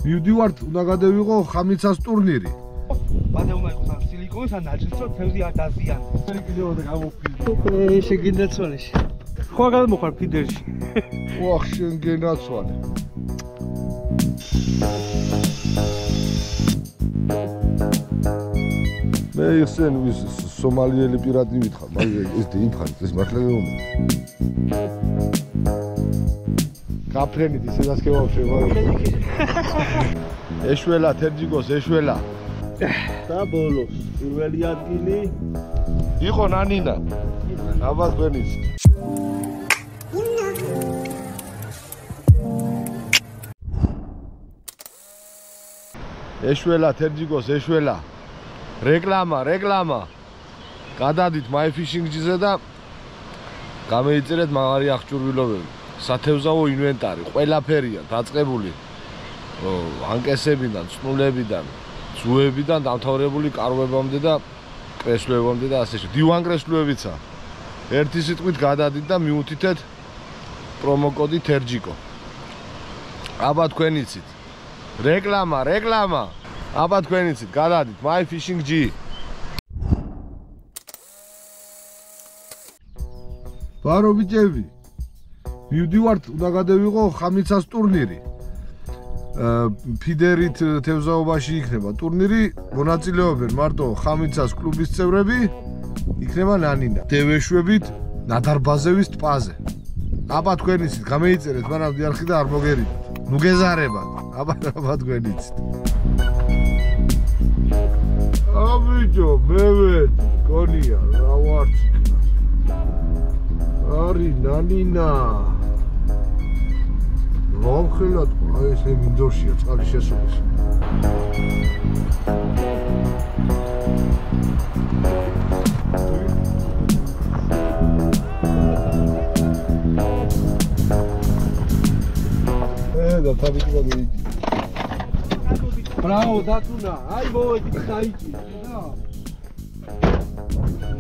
მივდივართ, უნდა გადავიღო ხამიცას ტურნირი. მანე უნდა იყოს ამ სილიკონის ან ნაჭრიც, რომ თევზი არ დაზიანდეს. კიდევ და გამოფილდე. შეგინდა ცვალეში. ხო გადმოხარ ფიდერში. ოხ, შენ გენაცვალე. მე ისენ ვის სომალიელი პირატი ვითხრა, მაგრამ ეს დიფხარ, ეს მართლა უნდა. გაფრენით ისე დასკევავ შეგვარი. ეშველა თერჯიგოს ეშველა. და ბოლოს პირველი ადგილი იყო ნანინა. აბა თქვენიც. ეშველა თერჯიგოს ეშველა. რეკლამა. გადადით MyFishing-ზე და გამეიწერეთ მაგარი აღჭურვილობები. სათევზაო ინვენტარი, ყველაფერია დაწყებული. ანკესებიდან, წნულებიდან, ძუებიდან დამთავრებული კარვებამდე და კრესლოებამდე და ასე შემდეგ. დივან კრესლოებიცა. ერთი სიტყვით გადადით და მიუთითეთ პრომოკოდი თერჯიკო. აბა თქვენიცით. რეკლამა. აბა თქვენიცით, გადადით MyFishing-G. ბარო ბიჭები, მივდივართ, უნდა გადავიღო ხამიცას ტურნირი. ფიდერით თევზაობაში იქნება ტურნირი, მონაწილეობენ მარტო ხამიცას კლუბის წევრები, იქნება ნანინა. დევეშვებით ნადარბაზევის ტბაზე. აბა თქვენიცით, გამეიწერეთ მანამდე არხი და არ მოგერიდეთ. ნუ გეზარებათ. აბა თქვენიცით. აბიჯო, მევეთ, გონია, რა ვარციქნა. არი ნანინა. რომხელად, აი ეს მინდორშია წყალი შესულის. და თავი გადაიჭი. Bravo, დათუნა. აი მოვედი დაიჭი.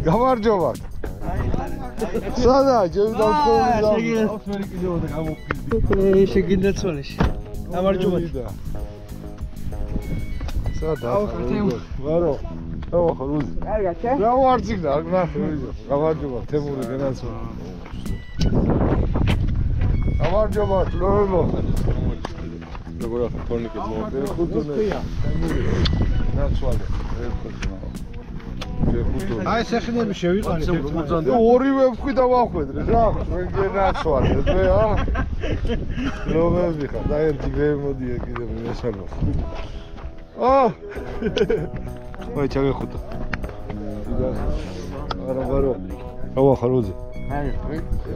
გამარჯობათ. სადა, ჯერ დავთხოვდი. ოხმერი კიდევ და გამოფილდი. შეგინდა ცვალეში. გამარჯობათ. სადა. ვარო. ხო, რუზი. კარგად, შე? რა ვარციქნა, არ გნახევი. გამარჯობათ, თემური გენაცვალე. გამარჯობათ, ლოებო. როგორ ახლა თორნიკე მოვიდა? ხუთონია. ნაცვალე. აი სეხნები შევიყანით ერთმანეთს. ორივე ვხვი და ვახვედრე რა, ჩვენ გენაცვალე, ძე ა? ლოებები ხარ, და ერთი გემოდია კიდევ მესალოს. აი ჩაგეხუტა. არა ვარო. ავა ხაროძე. აი.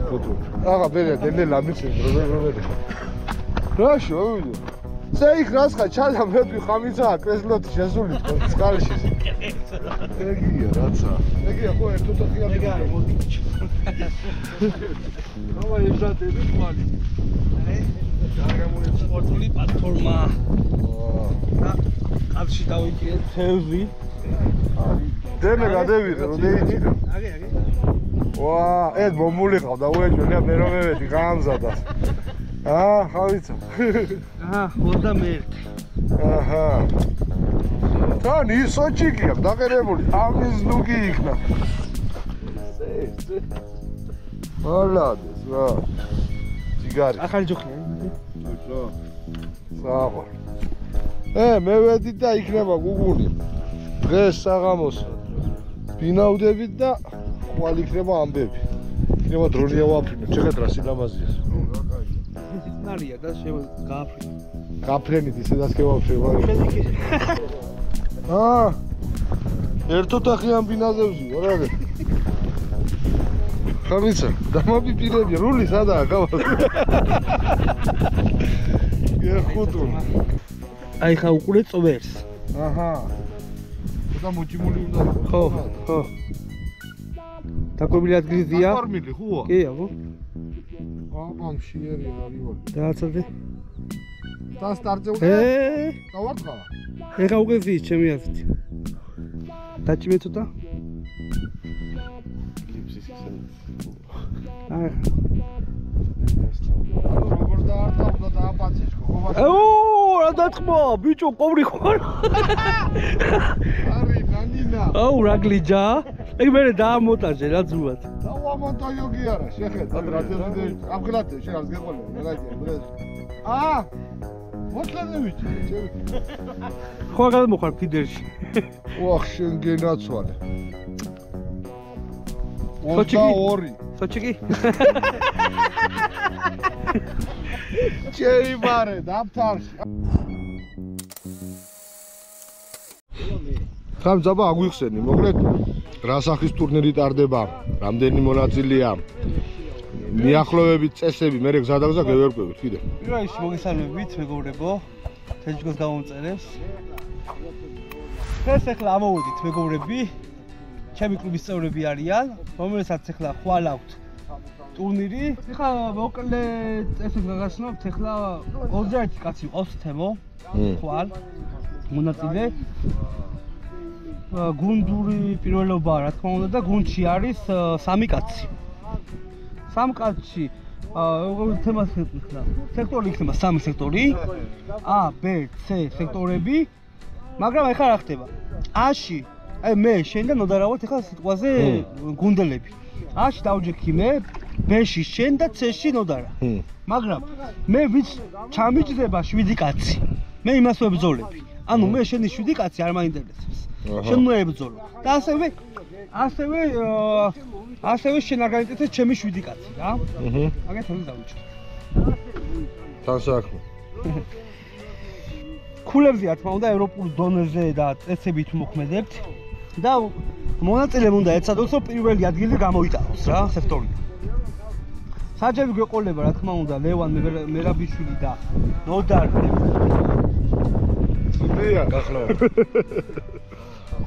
ხუთო. აღა ბერე დენელა მიცი პრობლემები. რაშო ავიდე. ზეიქ რას ხარ ჩადა მე თქვი ხამიცაა კრესლოთი შესული თქო წყალში. ეგია რაცა. ეგია ხო ერთ ოთახია ეგა მოდი. ამა ეჟადები თვალი. აი გარემონი სპორტული პლატფორმა. და ყავში დავიჭირე თევზი. დემე გადევიღე რომ დაიჭირე. აგი. ვა, ეს მომული ყავდა უეჯო ნე მე რომ მევედი გამზადა. ხავიცა. 21. აჰა. თან ისო ჩიკია დაყერებული, ამის ნუგი იქნა. მოლოდეს რა. ციგარი. ახალი ჯოხია. ხო. საყო. მე ვედი და იქნება გუგული. დღეს საღამოს ბინავდებით და ხვალ იქნება ამბები. იქნება დრონია ვაფრინო, ჩეხეთ რა სილამაზიას. ნარია და გააფრინო. გაფრენით ისე დასკევავ შეგვარი. ერთ ოთახიან ბინაზევზი, ვარაგე. ხამიცა, დამაპირებია, რული სადაა, გავას. ხუთუნ. აი ხა უყურე წვერს. აჰა. და მოჭიმული უნდა იყოს. ხო. დაკვირვილი ადგილია. ფორმილი ხუა? კი, აბა. ამშიერი არივარ. დააცადე. და სტარტზე უკვე. დავართხა. ეხა უკვე ვის ჩემი აზრით. დაჭიმე ცოტა. გიფსის ისე. აი. როგორ დაარტყავდა და აპაციშკო. ოო, რა დათყმა, ბიჭო, ყოვრი ხარ. არი ნანინა. აუ რა გლიჯა. ეგ მე დაამონტაჟე რა ძუად. დაამონტაჟოგი არა, შეხედა რადიოზე ამგლათე შეგავს გეყოლე, რა. მოკლედევიჩი. ხო გადმოხარ ფიდერში. ოხ შენ გენაცვალე. 22. Sochiki. Cheibare, დამთავრში. ხამ ძაბა აგვიხსენი, მოკლედ რა სახის ტურნირი ტარდება, რამდენი მონაწილეა, მიახლოებით წესები, მე გზადაგზა გევერკვევით კიდე. პირველში მოგესალმებით, მეგობრებო, თეჯგოს გამომწერებს. ეს ახლა ამოვიდით, მეგობრები. ჩემი კლუბის წევრები არიან, რომელსაც ახლა ხვალ აქვთ ტურნირი. ახლა მოკლედ წესებს გაგაცნობთ, ახლა 21 კაცი ყავს თემო, ხვალ მონაწილე. გუნდური პირველობა, რა თქმა უნდა, და გუნდში არის 3 კაცი. 3 კაცში თემას ეხება. სექტორი იქნება 3 სექტორი. A, B, C სექტორები. მაგრამ ახლა რა ხდება? A-ში აი მე შენ და ნოდარავთ ახლა სიტყვაზე გუნდელები. A-ში დავჯექი მე, B-ში შენ და C-ში ნოდარა. მაგრამ მე ვიც ჩამიჭდება 7 კაცი. მე იმას ვებრძოლები. ანუ მე შენი 7 კაცი არ მაინტერესებს. შენ უნდა ებრძოლო. და ასევე შენ არ გაინტერესებს ჩემი 7 კაცი რა. აგეთ უნდა დავიჭრო. თასაქმე. ქულებზე რა თქმა უნდა ევროპულ დონეზე და წესებით მოქმედებთ. და მონაწილემ უნდა ეცადოს რომ პირველი ადგილი გამოიტანოს რა სექტორიდან. საჯები გვეყოლება რა თქმა უნდა ლევან მერაბიშვილი და ნოდარ. იდეა ახლა.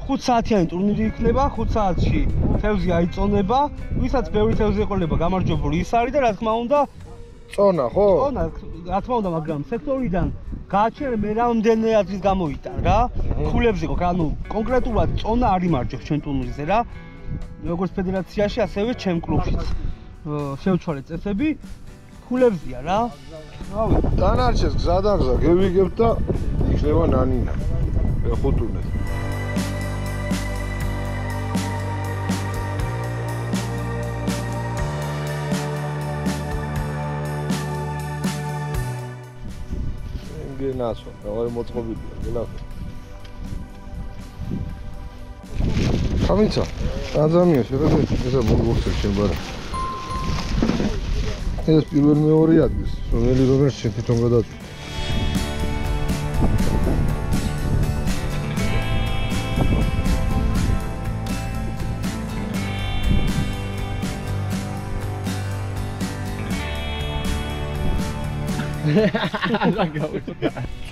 5 საათიანი ტურნირი იქნება, 5 საათში თევზი აიწონება, ვისაც ბევრი თევზი ეყოლება გამარჯვებული ის არის და რა თქმა უნდა წონა ხო? წონა რა თქმა უნდა, მაგრამ სექტორიდან გააჩერე მე რამდენი ადგილი გამოიტან რა. ქულებზე გქ, ანუ კონკრეტულად წონა არ იმარჯვებს ჩვენ ტურნირზე რა. როგორც ფედერაციაში, ასევე ჩემ კლუბშიც. შევცვალე წესები, ქულებზია რა. რავი, დანარჩენს გზადაგზა გევიგებთ და იქნება ნანინა. ეხუთუნეთ. გენაცვა, რა მოწყობილია, გელახე. ხამიცა, ადამიანი შეხედეთ, ესა მოგხსენ შენ ბარა. ეს პირველ მეორე ადგილს, რომელიც შენ თვითონ გადაწყვეტ.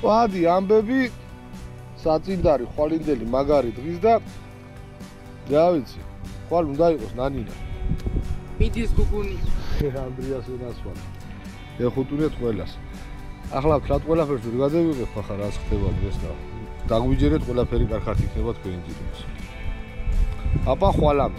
წვადი ამბები საწინდარი ხვალინდელი მაგარი დღის და რა ვიცი ხვალ უნდა იყოს ნანინა მიდის გუგუნი ანდრიას უნასვან ეხუთუნეთ ყველას ახლა ვთქვათ ყველაფერს ვერ გადავიღებ ახლა რას ხდება დღეს და დაგვიჯერეთ ყველაფერი კარგად იქნება თქვენი ძილებს აბა ხვალამ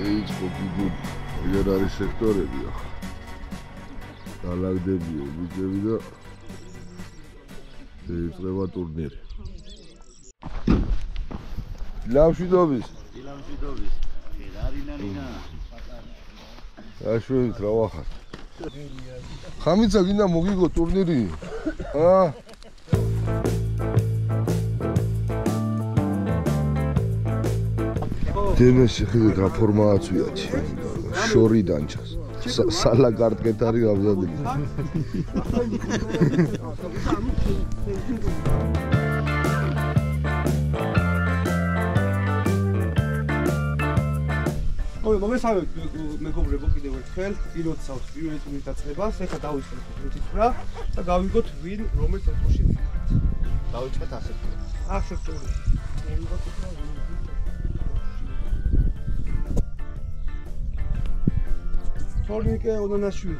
დაიწყო გიგო ეგერ არის სექტორები ახლა დალაგდებია ბიჭები და დაიწყება ტურნირი ლამშვიდობის ფერარინარინა აშვით რა ვახარ ხამიცა გინდა მოგიგო ტურნირი დემეს ხედეთ რა ფორმაცია შორი დანჩას სალაგარდ კეთარი გავზადილი ой, მოგესალმებით მეგობრებო კიდევ ერთხელ, ილოცავთ პირველი ტურნირის დაწყებას, ეხლა დავიწყოთ თითქმა და გავიგოთ ვინ რომელ სექტორში ვიყავთ. დავიწყეთ ასეთ. სექტორი. თორნიკე ონანაშვილი.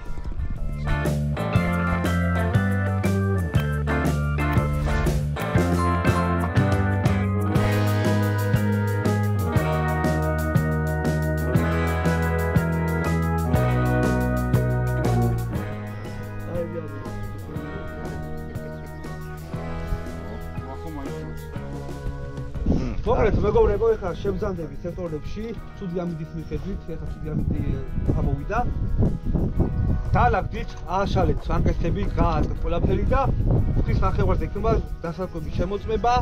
მოკლედ მეგობრებო, ეხლა შევზანდებით სექტორებში, ცუდი ამინდის მიხედვით, ეხლა ცუდი ამინდი გამოვიდა. დაალაგდით, ააშალეთ ანკესტები, გააწყეთ ყველაფერი და ღვთის ნახევარზე იქნება დასაკვების შემოწმება,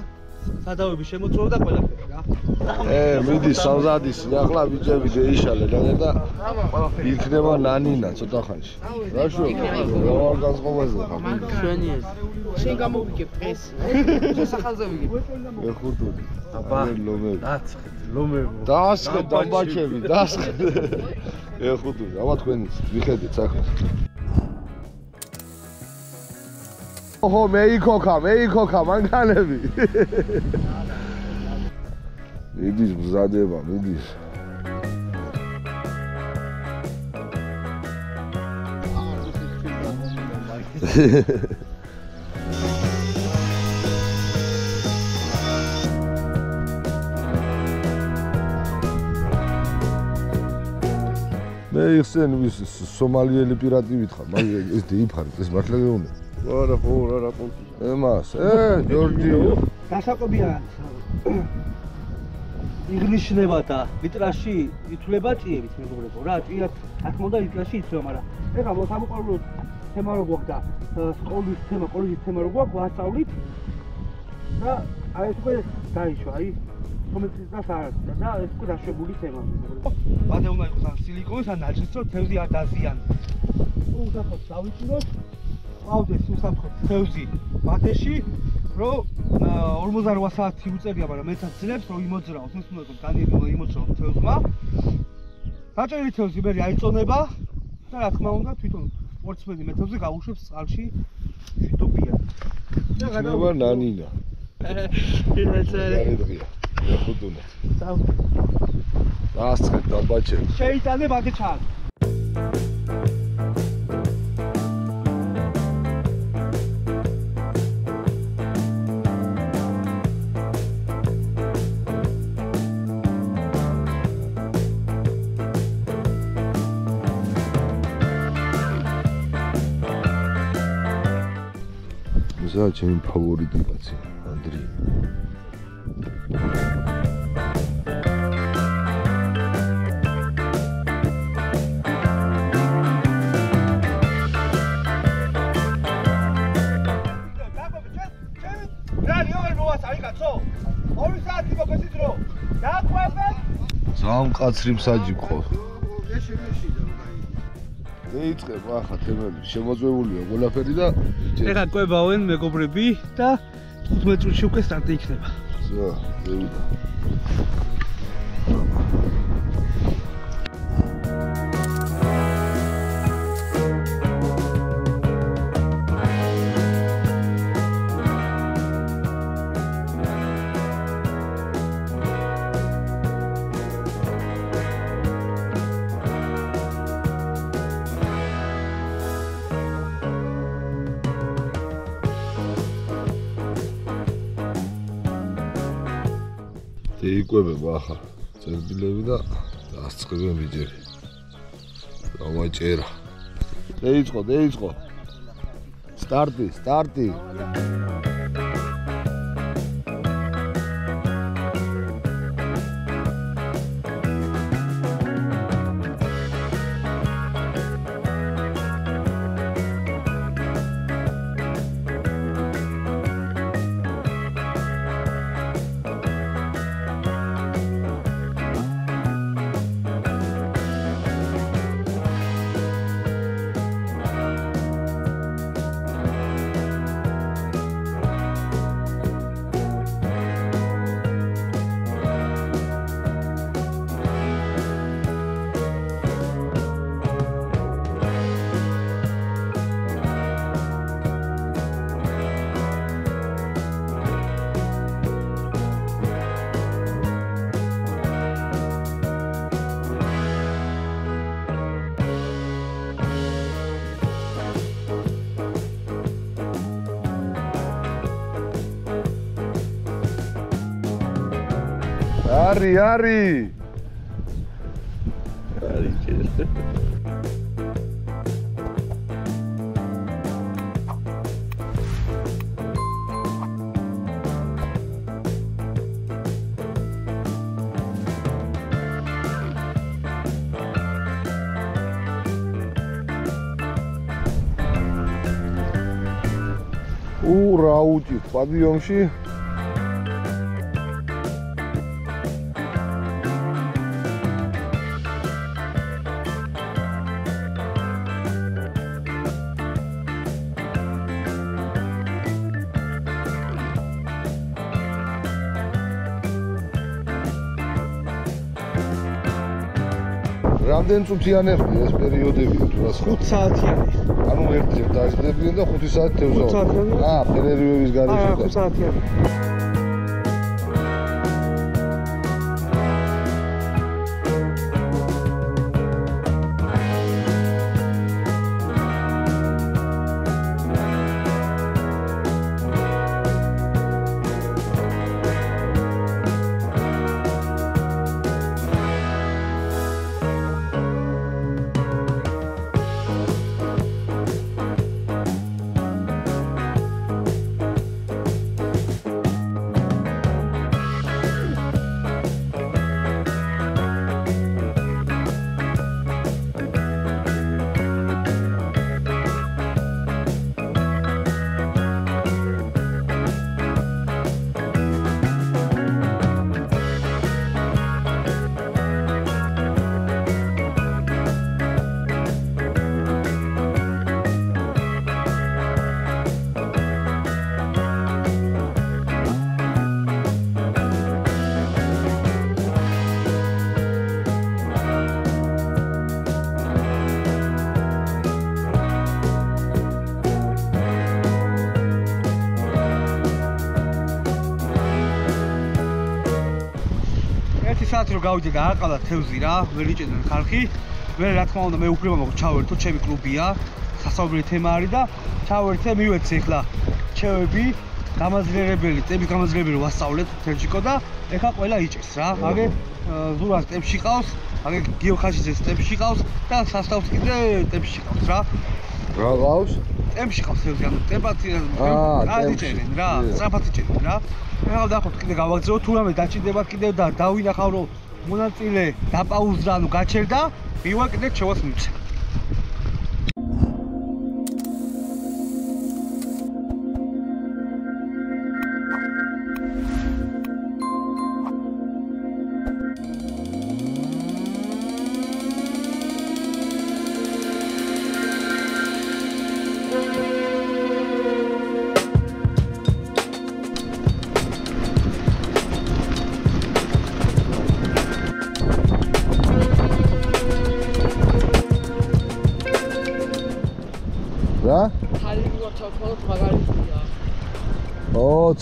სადავების შემოწმება და ყველაფერი რა. მიდის სამზადის, ახლა ბიჭები შეიშალე და იქნება ნანინა ცოტა ხანში. რა შევქო, რა განსხვავებაზე ხარ? ჩვენი ეს. შენ გამოვიგებ დღეს. შესახალზე ვიგებ. ეხურდული. აბა, დაცხეთ, ლომებო. დაასხეთ დამბაჩები, დაასხეთ. ეხურდული, აბა თქვენიც, მიხედით ახლა. ოჰო, მეიქოქა, მანქანები. მიდის მზადება, მიდის. მე იხსენ ვის სომალიელი პირატი ვითხრა, მაგრამ ეს დეიფარი, ეს მართლა გეუბნები. არა, ხო, რა პონტი. ემას, ჯორჯიო. დასაკვებია. იგნიშნება და ლიტრაში ითვლება ჭიებით მეგობრებო რა, ჭიათ აქ მომდა ლიტრაში ითვლება, მაგრამ ეხლა სამოყვარულო თემა რო გვაქვს და სკოლის თემა რო გვაქვს, ვასწავლით და აი ეს უკვე დაიშვა, აი კომენტის და საერთოდ და ეს უკვე დაშვებული თემა მეგობრებო. ბადე უნდა იყოს ან სილიკონის ან ნაჭრის, რომ თევზი არ დაზიანდეს. უსახოთ დავიჭიროთ, ყავდეს უსახოთ თევზი ბათეში, რომ 48 საათი უწერია, მაგრამ მეცაც ძლებს რომ იმოძრაოს, ეს უნდა რომ განიერი უნდა იმოძრაოს თევზმა. დაჭერილი თევზი მე აიწონება და რა თქმა უნდა თვითონ ორცმედი მეთევზი გაუშვებს წყალში შვიდობია. და გადავა ნანინა. ინეცერე. ეხურდული. დაასხეთ დამბაჩები. შეიტანე ბადე ჩან. ისა ჩემი ფავორიტი კაცი, ანდრი. ძალიან მკაცრი მსაჯი გყავს. დაიწყებ ახლა თემები, შემოწმებულია ყველაფერი და ეხლა კვებავენ მეგობრები და 15 წუთში უკვე სტარტი იქნება. ზა, დევიდა. იკვებება ახლა წერტილები და დასწყებენ ბიჭები. დავაჭერა. დაიწყო. სტარტი. Ari. რა უჭით პადიუმში რამდენ წუთიანები ეს პერიოდები თუ რა 5 საათიანი. ანუ ერთი დაიწყებიან და 5 საათი თევზაო. 5 საათიანი. პერერვების გარეშე. 5 საათიანი. საათი რომ გავიდე და არ ყავდა თევზი რა, ვერ იჭერდნენ ხალხი. მე რა თქმა უნდა მე უფლება მაქვს ჩავერთო, ჩემი კლუბია, სასაუბრო თემა არის და ჩავერთე, მივეცე ახლა ჩევები, გამაძლიერებელი, წების გამაძლიერებელი ვასწავლეთ თერჯიკო და ეხლა ყველა იჭერს რა. აგე ზურას ტემპში ყავს, აგე გიოხაშიძეს ტემპში ყავს და სასტავს კიდე ტემპში ყავს რა. რა ყავს? ტემპში ყავს თევზი, ანუ ტემპათი იჭერენ რა, სწრაფად იჭერენ რა. ახლა დავხოთ კიდე გავაგზავნო თუ რამე დაჭირდებათ კიდევ და დავინახავ რომ მონაწილე დაპაუზდა ანუ გაჩერდა მივა კიდე ჩევას მივცე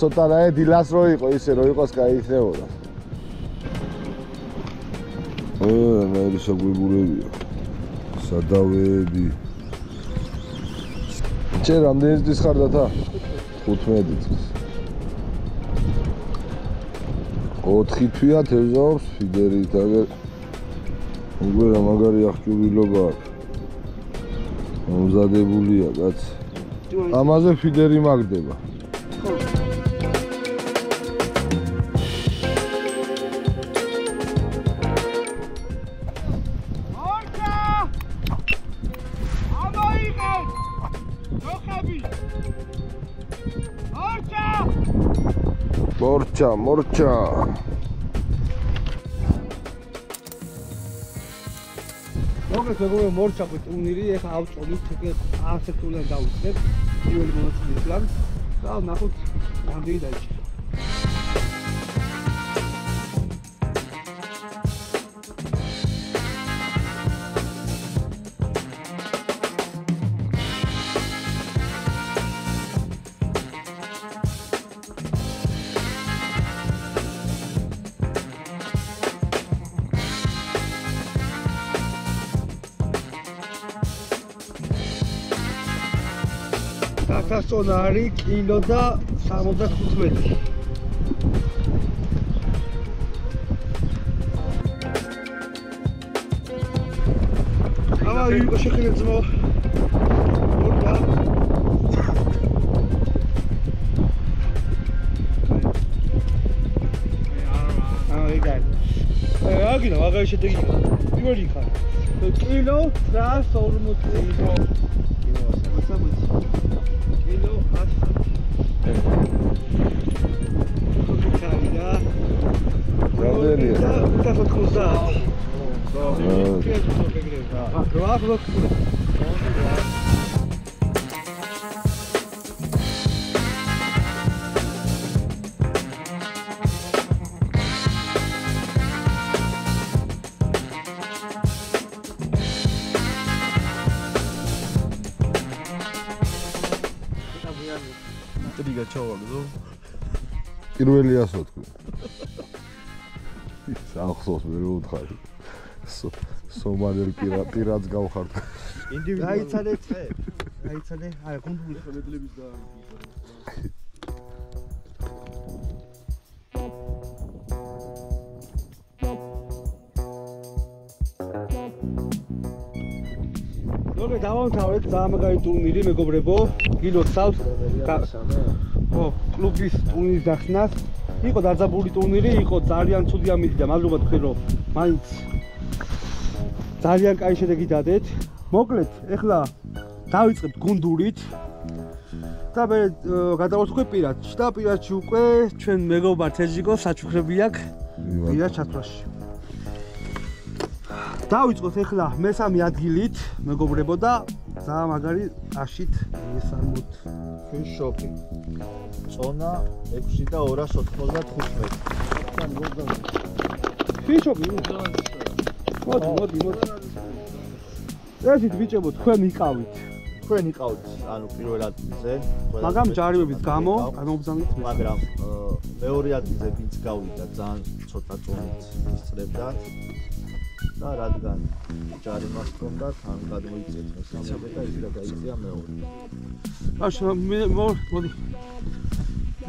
ცოტა რა დილას რო იყო ისე რო იყოს გაიქნებოდა. მე შეგვიბურებია. სადავეები. ჩე რამდენი წლის ხარ დათა? 15 წლის. 4 თვია თევზაობს ფიდერით, აგერ უკვე რა მაგარი ახჭურულობა აქვს. მომზადებულია კაცი. ამაზე ფიდერი მაგდება. Morcha. Mogę tego morcha być uniri, jak auto, nic takiego, a se tu len dał, nie? I on ma swój plan. Dał na chód, tam widać. Sonari kilo da 75 metri. Ama o şekilde zıma. Orada. egal. Agina, aga işte değil. Bir yıkar. Kilo daha sorumlu kilo. Kilo az. ტრიგა ჩავალო. პირველი ასო თქვი. სახსოვს მე რო ვთხარი. სომალელ პირადს გავხართ. გაიცანე წე. გაიცანე, არა, გუნდური ხელედლების და მოგე დავამთავრეთ ძალიან მაგარი ტურნირი მეგობრებო გილოცავს ხო კლუბის ტურნირის დახსნას იყო დაძაბული ტურნირი იყო ძალიან ცუდი ამით და მადლობა თქვენ რომ მაინც ძალიან კაი შედეგი დადეთ მოკლედ ეხლა დავიწყებთ გუნდურით და მე გადავასხდები პირადში და პირადში უკვე ჩვენ მეგობარ თეჟიკო საჩუქრები აქვს პირად ჩათვლაში დავიწყოთ ეხლა მესამე ადგილით მეგობრებო და ძალიან მაგარი აშით მესამოთ ჩვენ შოპი წონა 6 და 295 ფიშოპი მოდი ესეთ ბიჭებო თქვენ იყავით თქვენ იყავთ ანუ პირველ ადგილზე მაგრამ ჯარიმების გამო გამოგზავნით მაგრამ მეორე ადგილზე ვინც გავიდა ძალიან ცოტა წონით ისწრებდა და რადგან ჯარიმას ჰქონდათ ან გადმოიწეს მესამე და ის გადაიწია მეორე აშა მოდი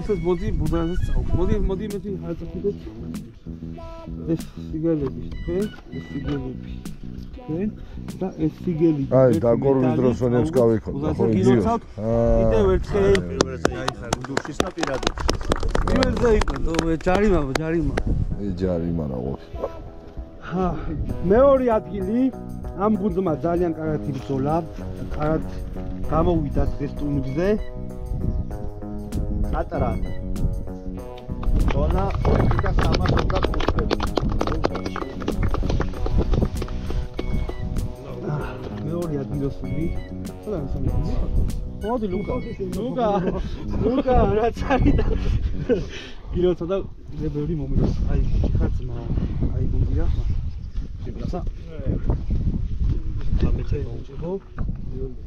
ეს მოდი ბუდაზეც წავ მოდი არ წავიდეთ ეს სიგელები თქვენ ეს სიგელები თქვენ და ეს სიგელი აი დაკორვის დროს ვენებს გავიქონდა ხო გილოცავთ კიდევ ერთხელ გუნდურშიც და პირადად პირველზე იყო ჯარიმა ჯარიმა რა ყოფი მეორე ადგილი ამ გუნდმა ძალიან კარგად იბრძოლა კარგად გამოვიდა დღეს ტურნირზე ატარა ზონა 2 და 325 მეორე ადგილოსული მოდი ლუკა რაც არის და გილოცა და ბევრი მომიდოს აი ხარცმა აი გუნდია სა ამეთე მოჭებო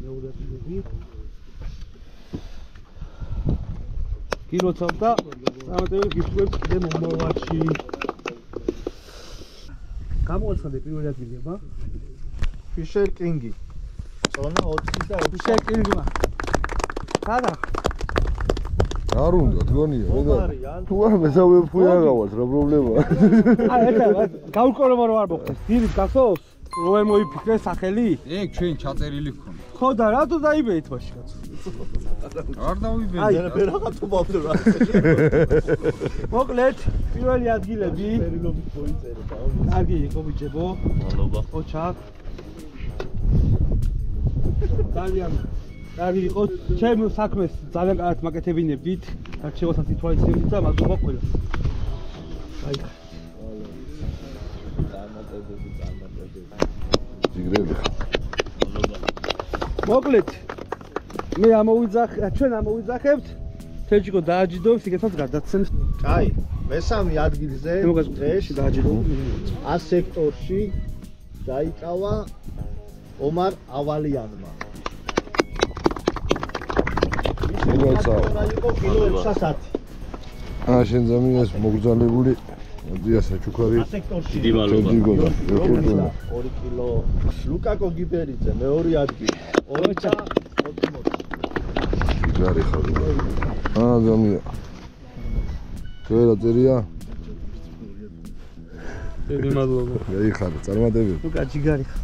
მეორე ადგილები გილოცა და ამეთე გიშვებს კიდე მომავალში გამოაცხადე პირველი ადგილი აბა ფიშერ კინგი წონა 20 და 20 ფიშერ კინგმა ხარა არ უნდა თქონია თუ არ მესავე ფუია გავალთ რა პრობლემაა აი ეხლა გავუკორებ რომ არ მოხდეს დილით გახსოვს რომ მოიფიქრე სახელი ეგ ჩვენ ჩაწერილი გქონდა ხო და რატო დაიბეეთ მაშინ კაცო არ დავიბედი აი რაღაცა ბავშვი რა მოკლედ პირველი ადგილები ფერილობით მოიწერე კარგი იყო ბიჭებო მადლობა ოჩა ძალიან კარგი იყო ჩემ საქმეს ძალიან კარგად მაკეთებინებდით არჩევასაც ითვალისწინებდით და მადლობა ყველას აი ჯიგრები მოკლედ მე ჩვენ ამოვიძახებთ თეჯიკო დააჯიდოს იქესაც გადაცემს კაი მესამე ადგილზე დღეს დააჯიდო ა სექტორში დაიკავა ომარ ავალიანმა შენ ზამიას მოგზალებული მოდია საჩუქარი დიდი მადლობა 2 კილო ლუკა კოგიბერიძე მეორე ადგილი 2 და 80 ჯარი ხარ ზამია წერია დიდი მადლობა გაიხარა წარმატებები ლუკა ჯიგარი ხარ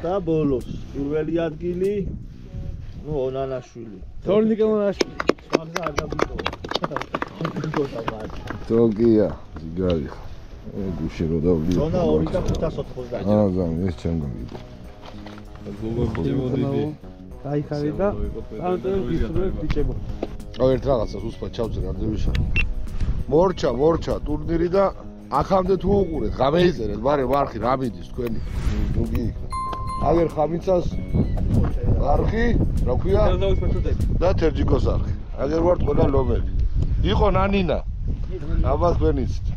და ბოლოს პირველი ადგილი ნუ ონანაშვილი თორნიკე ონანაშვილი სვაგზა არ დაბიტოვა თოკია ჯიგარი გუში რო დავდიო ზონა 2 და 590 ზამი ეს ჩემ გაგიდო გაიხარე და ამიტომ გიცხობ ბიჭებო აუ ერთ რაღაცას უსპად ჩავწერ ამდევიშა მორჩა ტურნირი და აქამდე თუ უყურეთ გამეიწერეთ მაგრამ არხი რა მიდის თქვენი გუგი იქ აგერ ხამიცას არხი, რა ქვია? და თერჯიკოს არხი. აგერ ვართ ყველა ლომები. იყო ნანინა. აბა თქვენ იცით.